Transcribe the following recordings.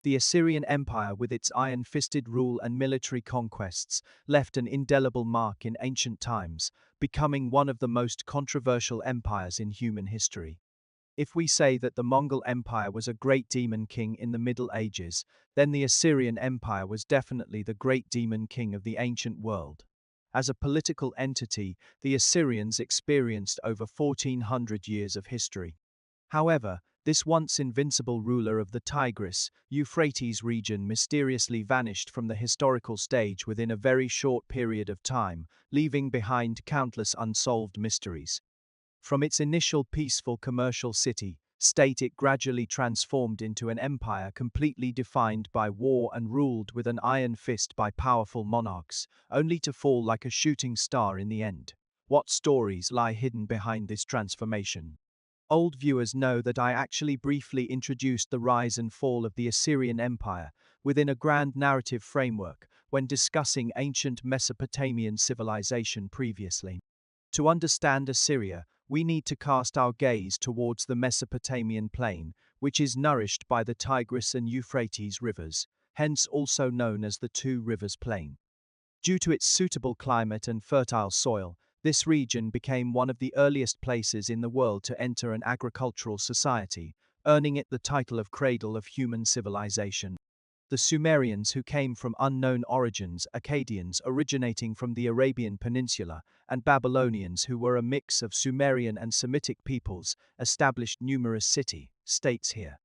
The Assyrian Empire, with its iron-fisted rule and military conquests, left an indelible mark in ancient times, becoming one of the most controversial empires in human history. If we say that the Mongol Empire was a great demon king in the Middle Ages, then the Assyrian Empire was definitely the great demon king of the ancient world. As a political entity, the Assyrians experienced over 1400 years of history. However, this once invincible ruler of the Tigris-Euphrates region mysteriously vanished from the historical stage within a very short period of time, leaving behind countless unsolved mysteries. From its initial peaceful commercial city-state, it gradually transformed into an empire completely defined by war and ruled with an iron fist by powerful monarchs, only to fall like a shooting star in the end. What stories lie hidden behind this transformation? Old viewers know that I actually briefly introduced the rise and fall of the Assyrian Empire within a grand narrative framework when discussing ancient Mesopotamian civilization previously. To understand Assyria, we need to cast our gaze towards the Mesopotamian plain, which is nourished by the Tigris and Euphrates rivers, hence also known as the Two Rivers Plain. Due to its suitable climate and fertile soil, this region became one of the earliest places in the world to enter an agricultural society, earning it the title of cradle of human civilization. The Sumerians, who came from unknown origins, Akkadians originating from the Arabian Peninsula, and Babylonians, who were a mix of Sumerian and Semitic peoples, established numerous city-states here.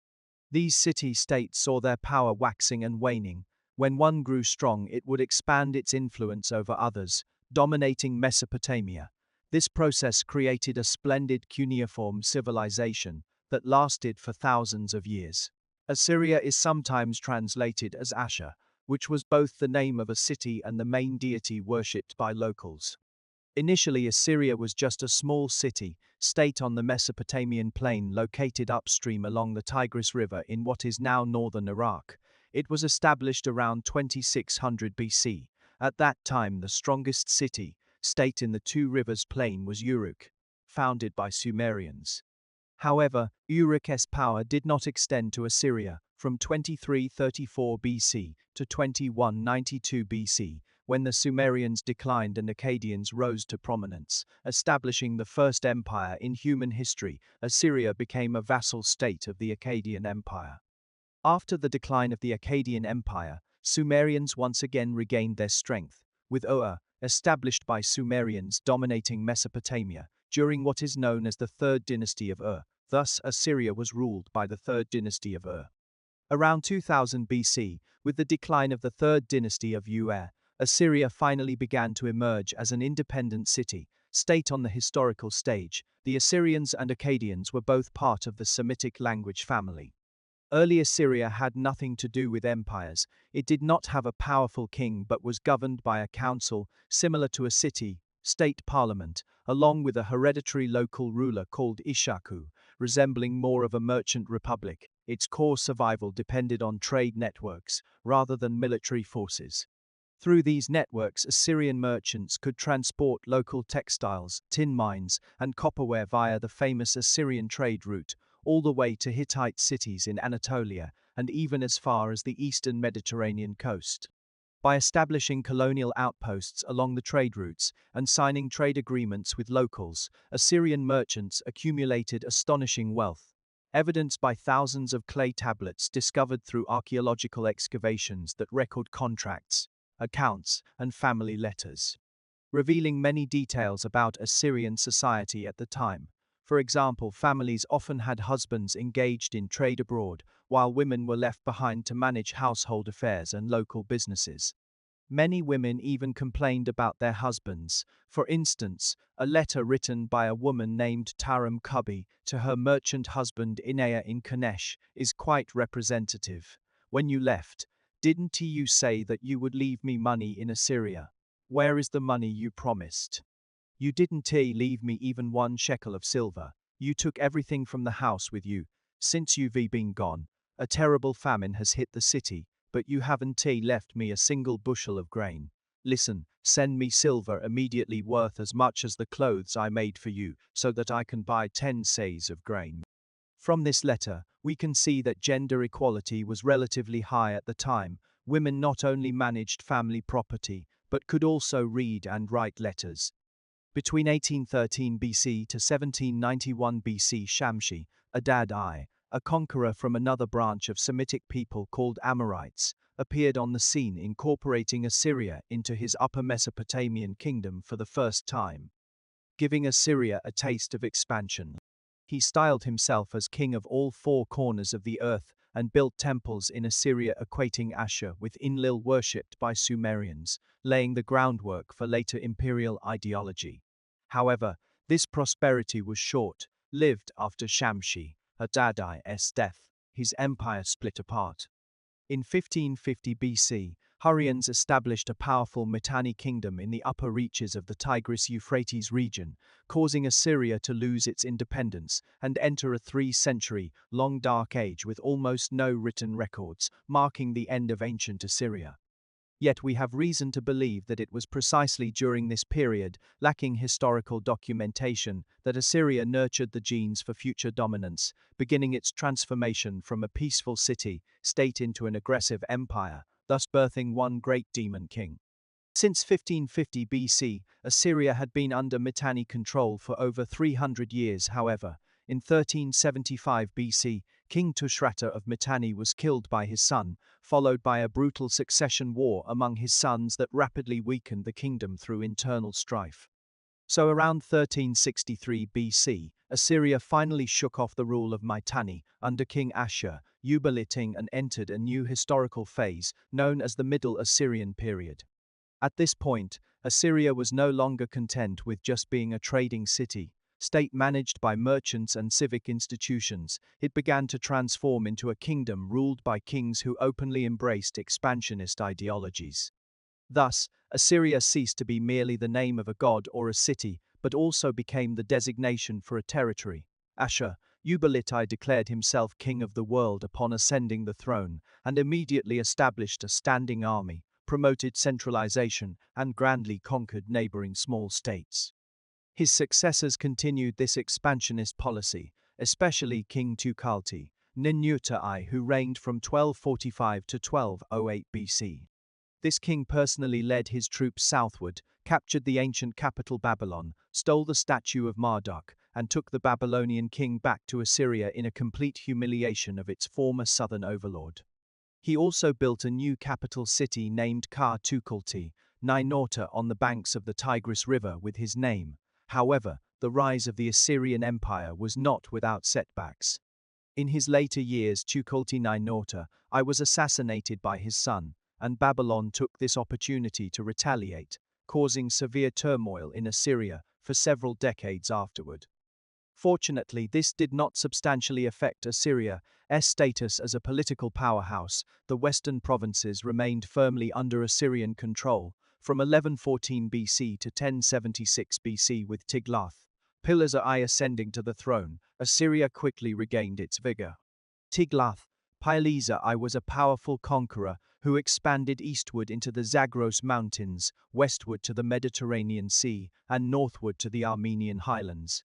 These city-states saw their power waxing and waning. When one grew strong, it would expand its influence over others, dominating Mesopotamia. This process created a splendid cuneiform civilization that lasted for thousands of years. Assyria is sometimes translated as Ashur, which was both the name of a city and the main deity worshipped by locals. Initially, Assyria was just a small city-state on the Mesopotamian plain located upstream along the Tigris River in what is now northern Iraq. It was established around 2600 BC. At that time, the strongest city-state in the Two Rivers Plain was Uruk, founded by Sumerians. However, Uruk's power did not extend to Assyria from 2334 BC to 2192 BC, when the Sumerians declined and Akkadians rose to prominence, establishing the first empire in human history. Assyria became a vassal state of the Akkadian Empire. After the decline of the Akkadian Empire, Sumerians once again regained their strength, with Ur, established by Sumerians, dominating Mesopotamia during what is known as the Third Dynasty of Ur. Thus, Assyria was ruled by the Third Dynasty of Ur. Around 2000 BC, with the decline of the Third Dynasty of Ur, Assyria finally began to emerge as an independent city-state on the historical stage. The Assyrians and Akkadians were both part of the Semitic language family. Early Assyria had nothing to do with empires. It did not have a powerful king but was governed by a council, similar to a city-state parliament, along with a hereditary local ruler called Ishaku, resembling more of a merchant republic. Its core survival depended on trade networks, rather than military forces. Through these networks, Assyrian merchants could transport local textiles, tin mines, and copperware via the famous Assyrian trade route, all the way to Hittite cities in Anatolia, and even as far as the eastern Mediterranean coast. By establishing colonial outposts along the trade routes and signing trade agreements with locals, Assyrian merchants accumulated astonishing wealth, evidenced by thousands of clay tablets discovered through archaeological excavations that record contracts, accounts, and family letters, revealing many details about Assyrian society at the time. For example, families often had husbands engaged in trade abroad, while women were left behind to manage household affairs and local businesses. Many women even complained about their husbands. For instance, a letter written by a woman named Taram Kubi to her merchant husband Inaya in Kanesh is quite representative. "When you left, didn't you say that you would leave me money in Assyria? Where is the money you promised? You didn't leave me even 1 shekel of silver. You took everything from the house with you. Since you've been gone, a terrible famine has hit the city, but you haven't left me a single bushel of grain. Listen, send me silver immediately worth as much as the clothes I made for you, so that I can buy 10 seahs of grain." From this letter, We can see that gender equality was relatively high at the time. Women not only managed family property, but could also read and write letters. Between 1813 BC to 1791 BC, Shamshi, Adad I, a conqueror from another branch of Semitic people called Amorites, appeared on the scene, incorporating Assyria into his Upper Mesopotamian kingdom for the first time, giving Assyria a taste of expansion. He styled himself as king of all four corners of the earth and built temples in Assyria equating Ashur with Enlil worshipped by Sumerians, laying the groundwork for later imperial ideology. However, this prosperity was short-lived. After Shamshi Adad-I's death, his empire split apart. In 1550 BC, Hurrians established a powerful Mitanni kingdom in the upper reaches of the Tigris-Euphrates region, causing Assyria to lose its independence and enter a 3-century-long dark age with almost no written records, marking the end of ancient Assyria. Yet we have reason to believe that it was precisely during this period, lacking historical documentation, that Assyria nurtured the genes for future dominance, beginning its transformation from a peaceful city-state into an aggressive empire, thus birthing one great demon king. Since 1550 BC, Assyria had been under Mitanni control for over 300 years. However, in 1375 BC, King Tushratta of Mitanni was killed by his son, followed by a brutal succession war among his sons that rapidly weakened the kingdom through internal strife. So around 1363 BC, Assyria finally shook off the rule of Mitanni under King Ashur-uballit and entered a new historical phase known as the Middle Assyrian period. At this point, Assyria was no longer content with just being a trading city-state managed by merchants and civic institutions. It began to transform into a kingdom ruled by kings who openly embraced expansionist ideologies. Thus, Assyria ceased to be merely the name of a god or a city, but also became the designation for a territory. Ashur-uballit declared himself king of the world upon ascending the throne, and immediately established a standing army, promoted centralization, and grandly conquered neighboring small states. His successors continued this expansionist policy, especially King Tukulti-Ninurta I, who reigned from 1245 to 1208 BC. This king personally led his troops southward, captured the ancient capital Babylon, stole the statue of Marduk, and took the Babylonian king back to Assyria in a complete humiliation of its former southern overlord. He also built a new capital city named Tukulti-Ninurta on the banks of the Tigris River with his name. However, the rise of the Assyrian Empire was not without setbacks. In his later years, Tukulti-Ninurta I was assassinated by his son, and Babylon took this opportunity to retaliate, causing severe turmoil in Assyria for several decades afterward. Fortunately, this did not substantially affect Assyria's status as a political powerhouse. The western provinces remained firmly under Assyrian control from 1114 BC to 1076 BC with Tiglath-Pileser I ascending to the throne. Assyria quickly regained its vigor. Tiglath-Pileser I was a powerful conqueror who expanded eastward into the Zagros Mountains, westward to the Mediterranean Sea, and northward to the Armenian highlands.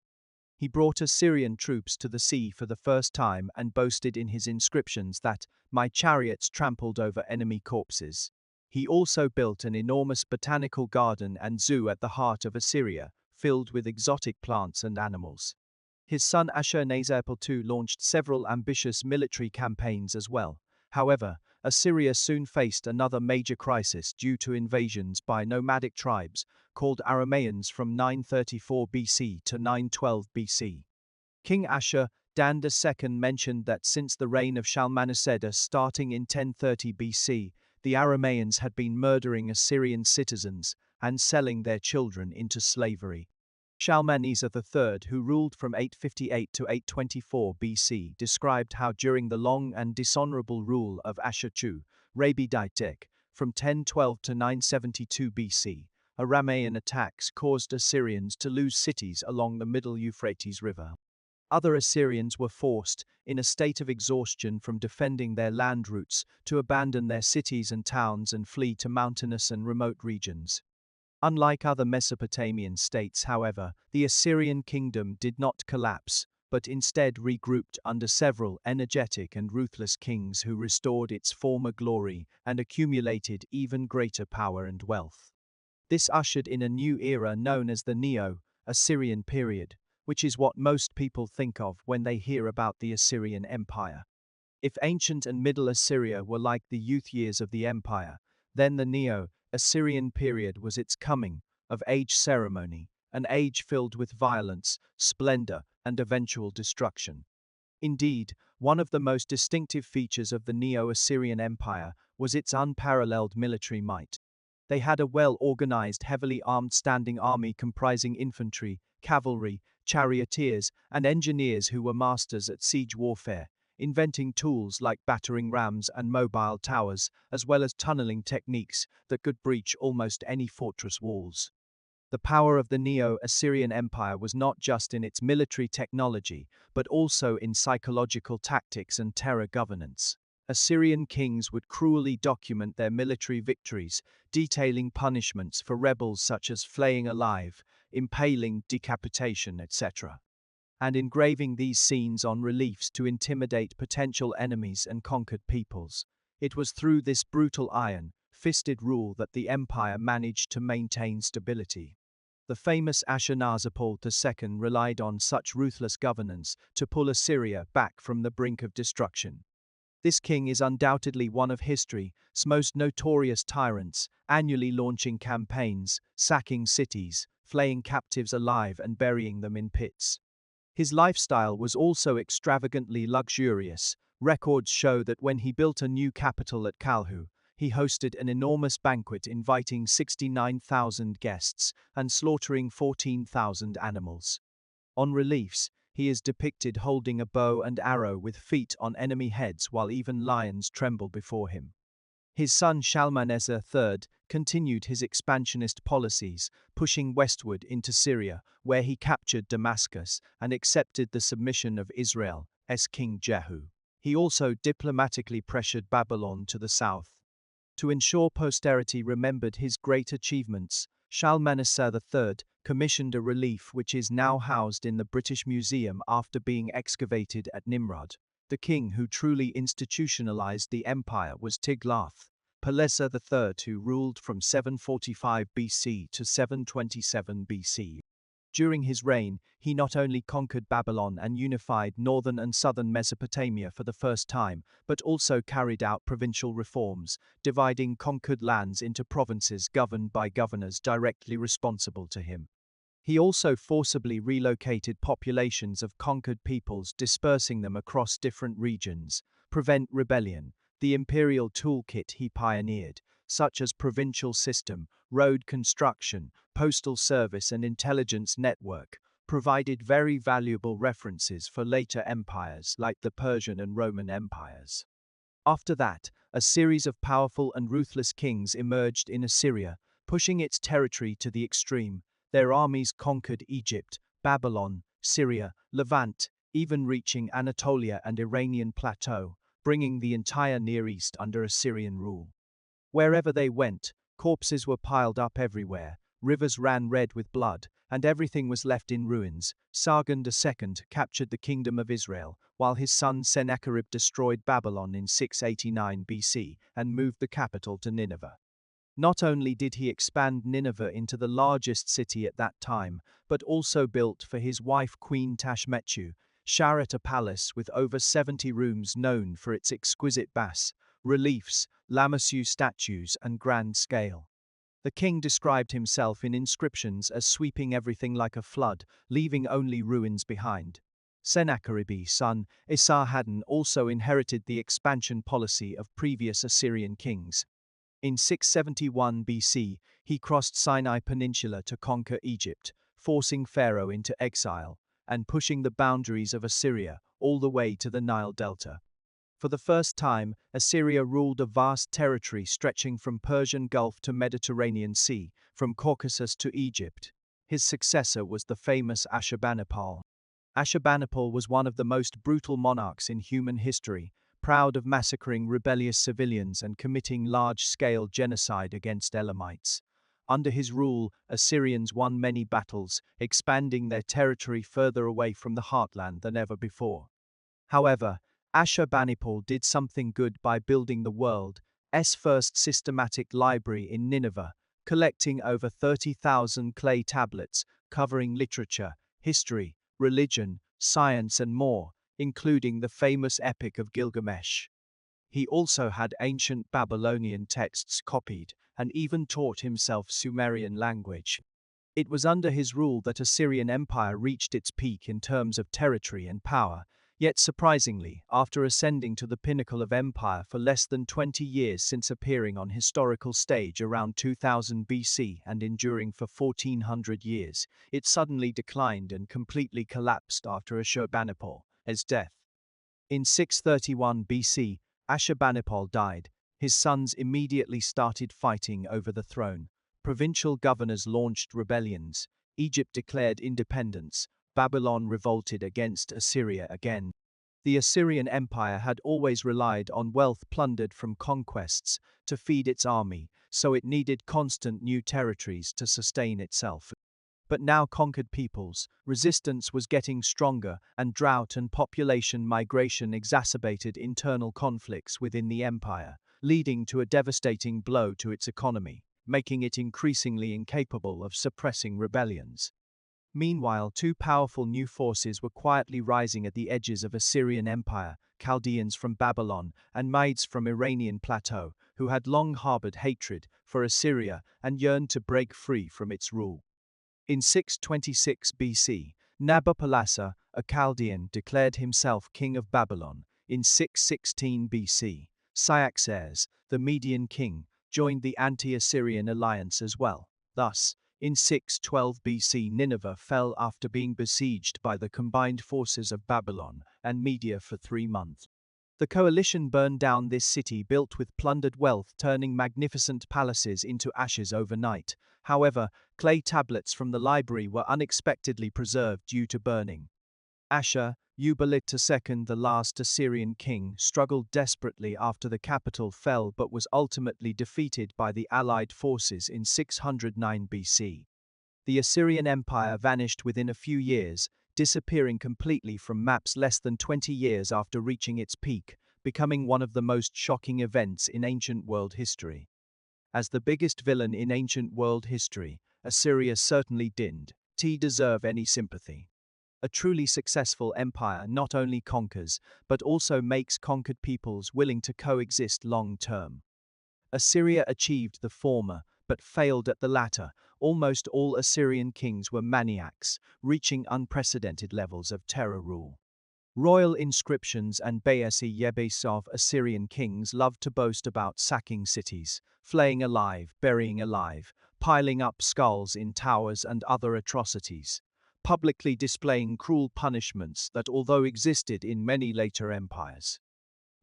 He brought Assyrian troops to the sea for the first time and boasted in his inscriptions that, "My chariots trampled over enemy corpses." He also built an enormous botanical garden and zoo at the heart of Assyria, filled with exotic plants and animals. His son Ashur-nasir-pal II launched several ambitious military campaigns as well. However, Assyria soon faced another major crisis due to invasions by nomadic tribes called Aramaeans from 934 BC to 912 BC. King Ashur-dan II mentioned that since the reign of Shalmaneser starting in 1030 BC, the Aramaeans had been murdering Assyrian citizens and selling their children into slavery. Shalmaneser III, who ruled from 858 to 824 BC, described how during the long and dishonorable rule of Ashur-Rabi-Ditik, from 1012 to 972 BC, Aramaean attacks caused Assyrians to lose cities along the middle Euphrates River. Other Assyrians were forced, in a state of exhaustion from defending their land routes, to abandon their cities and towns and flee to mountainous and remote regions. Unlike other Mesopotamian states, however, the Assyrian kingdom did not collapse. but instead regrouped under several energetic and ruthless kings who restored its former glory and accumulated even greater power and wealth. This ushered in a new era known as the Neo-Assyrian period, which is what most people think of when they hear about the Assyrian Empire. If ancient and Middle Assyria were like the youth years of the empire, then the Neo-Assyrian period was its coming of age ceremony, an age filled with violence, splendor, and eventual destruction. Indeed, one of the most distinctive features of the Neo-Assyrian Empire was its unparalleled military might. They had a well-organized, heavily armed standing army comprising infantry, cavalry, charioteers, and engineers who were masters at siege warfare, inventing tools like battering rams and mobile towers, as well as tunneling techniques that could breach almost any fortress walls. The power of the Neo-Assyrian Empire was not just in its military technology, but also in psychological tactics and terror governance. Assyrian kings would cruelly document their military victories, detailing punishments for rebels such as flaying alive, impaling, decapitation, etc., and engraving these scenes on reliefs to intimidate potential enemies and conquered peoples. It was through this brutal iron-fisted rule that the empire managed to maintain stability. The famous Ashurnasirpal II relied on such ruthless governance to pull Assyria back from the brink of destruction. This king is undoubtedly one of history's most notorious tyrants, annually launching campaigns, sacking cities, flaying captives alive and burying them in pits. His lifestyle was also extravagantly luxurious. Records show that when he built a new capital at Kalhu, he hosted an enormous banquet inviting 69,000 guests and slaughtering 14,000 animals. On reliefs, he is depicted holding a bow and arrow with feet on enemy heads while even lions tremble before him. His son Shalmaneser III continued his expansionist policies, pushing westward into Syria, where he captured Damascus and accepted the submission of Israel's King Jehu. He also diplomatically pressured Babylon to the south. To ensure posterity remembered his great achievements, Shalmaneser III commissioned a relief which is now housed in the British Museum after being excavated at Nimrod. The king who truly institutionalized the empire was Tiglath-Pileser III, who ruled from 745 BC to 727 BC. During his reign, he not only conquered Babylon and unified northern and southern Mesopotamia for the first time, but also carried out provincial reforms, dividing conquered lands into provinces governed by governors directly responsible to him. He also forcibly relocated populations of conquered peoples, dispersing them across different regions. Prevent rebellion. The imperial toolkit he pioneered, such as provincial system, road construction, postal service and intelligence network, provided very valuable references for later empires like the Persian and Roman empires. After that, a series of powerful and ruthless kings emerged in Assyria, pushing its territory to the extreme. Their armies conquered Egypt, Babylon, Syria, Levant, even reaching Anatolia and Iranian plateau, bringing the entire Near East under Assyrian rule. Wherever they went, corpses were piled up everywhere, rivers ran red with blood, and everything was left in ruins. Sargon II captured the kingdom of Israel, while his son Sennacherib destroyed Babylon in 689 BC and moved the capital to Nineveh. Not only did he expand Nineveh into the largest city at that time, but also built for his wife Queen Tashmetu, Sharet, a palace with over 70 rooms known for its exquisite bas-reliefs, lamassu statues, and grand scale. The king described himself in inscriptions as sweeping everything like a flood, leaving only ruins behind. Sennacherib's son, Esarhaddon, also inherited the expansion policy of previous Assyrian kings. In 671 BC, he crossed Sinai Peninsula to conquer Egypt, forcing Pharaoh into exile, and pushing the boundaries of Assyria all the way to the Nile Delta. For the first time, Assyria ruled a vast territory stretching from Persian Gulf to Mediterranean Sea, from Caucasus to Egypt. His successor was the famous Ashurbanipal. Ashurbanipal was one of the most brutal monarchs in human history, proud of massacring rebellious civilians and committing large-scale genocide against Elamites. Under his rule, Assyrians won many battles, expanding their territory further away from the heartland than ever before. However, Ashurbanipal did something good by building the world's first systematic library in Nineveh, collecting over 30,000 clay tablets covering literature, history, religion, science, and more, including the famous Epic of Gilgamesh. He also had ancient Babylonian texts copied and even taught himself Sumerian language. It was under his rule that Assyrian Empire reached its peak in terms of territory and power, yet surprisingly, after ascending to the pinnacle of empire for less than 20 years since appearing on historical stage around 2000 BC and enduring for 1400 years, it suddenly declined and completely collapsed after Ashurbanipal's death. In 631 BC, Ashurbanipal died. His sons immediately started fighting over the throne. Provincial governors launched rebellions. Egypt declared independence. Babylon revolted against Assyria again. The Assyrian Empire had always relied on wealth plundered from conquests to feed its army, so it needed constant new territories to sustain itself. But now conquered peoples, resistance was getting stronger, and drought and population migration exacerbated internal conflicts within the empire, leading to a devastating blow to its economy, making it increasingly incapable of suppressing rebellions. Meanwhile, two powerful new forces were quietly rising at the edges of Assyrian Empire: Chaldeans from Babylon and Medes from Iranian plateau, who had long harbored hatred for Assyria and yearned to break free from its rule. In 626 BC, Nabopolassar, a Chaldean, declared himself king of Babylon. In 616 BC, Cyaxares, the Median king, joined the anti-Assyrian alliance as well. Thus, in 612 BC, Nineveh fell after being besieged by the combined forces of Babylon and Media for 3 months. The coalition burned down this city built with plundered wealth, turning magnificent palaces into ashes overnight. However, clay tablets from the library were unexpectedly preserved due to burning. Ashur-uballit II, the last Assyrian king, struggled desperately after the capital fell but was ultimately defeated by the allied forces in 609 BC. The Assyrian Empire vanished within a few years, disappearing completely from maps less than 20 years after reaching its peak, becoming one of the most shocking events in ancient world history. As the biggest villain in ancient world history, Assyria certainly didn't deserve any sympathy. A truly successful empire not only conquers, but also makes conquered peoples willing to coexist long term. Assyria achieved the former, but failed at the latter. Almost all Assyrian kings were maniacs, reaching unprecedented levels of terror rule. Royal inscriptions and Bayesi-Yebes of Assyrian kings loved to boast about sacking cities, flaying alive, burying alive, piling up skulls in towers and other atrocities, publicly displaying cruel punishments that, although existed in many later empires,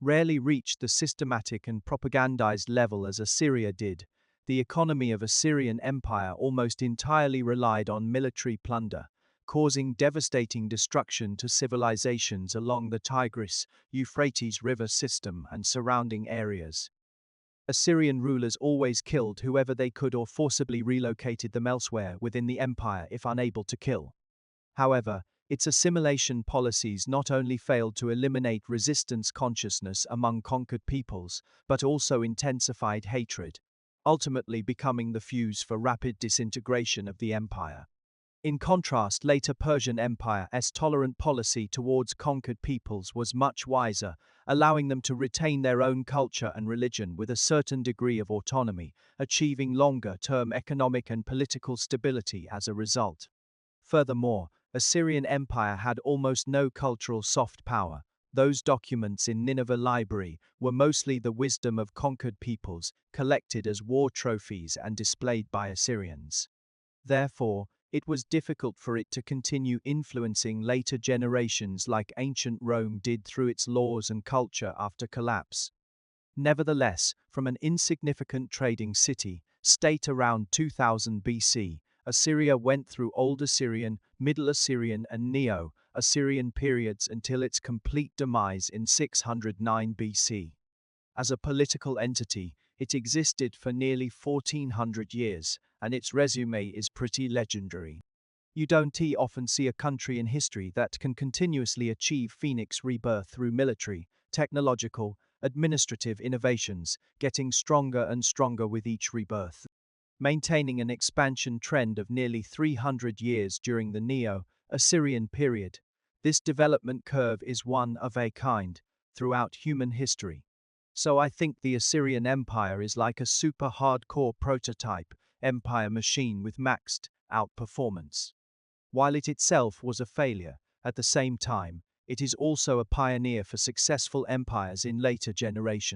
rarely reached the systematic and propagandized level as Assyria did. The economy of Assyrian Empire almost entirely relied on military plunder, causing devastating destruction to civilizations along the Tigris-Euphrates river system and surrounding areas. Assyrian rulers always killed whoever they could or forcibly relocated them elsewhere within the empire if unable to kill. However, its assimilation policies not only failed to eliminate resistance consciousness among conquered peoples, but also intensified hatred, ultimately becoming the fuse for rapid disintegration of the empire. In contrast, later Persian Empire's tolerant policy towards conquered peoples was much wiser, allowing them to retain their own culture and religion with a certain degree of autonomy, achieving longer-term economic and political stability as a result. Furthermore, Assyrian Empire had almost no cultural soft power. Those documents in Nineveh Library were mostly the wisdom of conquered peoples, collected as war trophies and displayed by Assyrians. Therefore, it was difficult for it to continue influencing later generations like ancient Rome did through its laws and culture after collapse. Nevertheless, from an insignificant trading city-state around 2000 BC, Assyria went through Old Assyrian, Middle Assyrian and Neo-Assyrian periods until its complete demise in 609 BC. As a political entity, it existed for nearly 1400 years, and its resume is pretty legendary. You don't often see a country in history that can continuously achieve phoenix rebirth through military, technological, administrative innovations, getting stronger and stronger with each rebirth, maintaining an expansion trend of nearly 300 years during the Neo-Assyrian period. This development curve is one of a kind throughout human history. So I think the Assyrian Empire is like a super hardcore prototype empire machine with maxed out performance. While it itself was a failure, at the same time, it is also a pioneer for successful empires in later generations.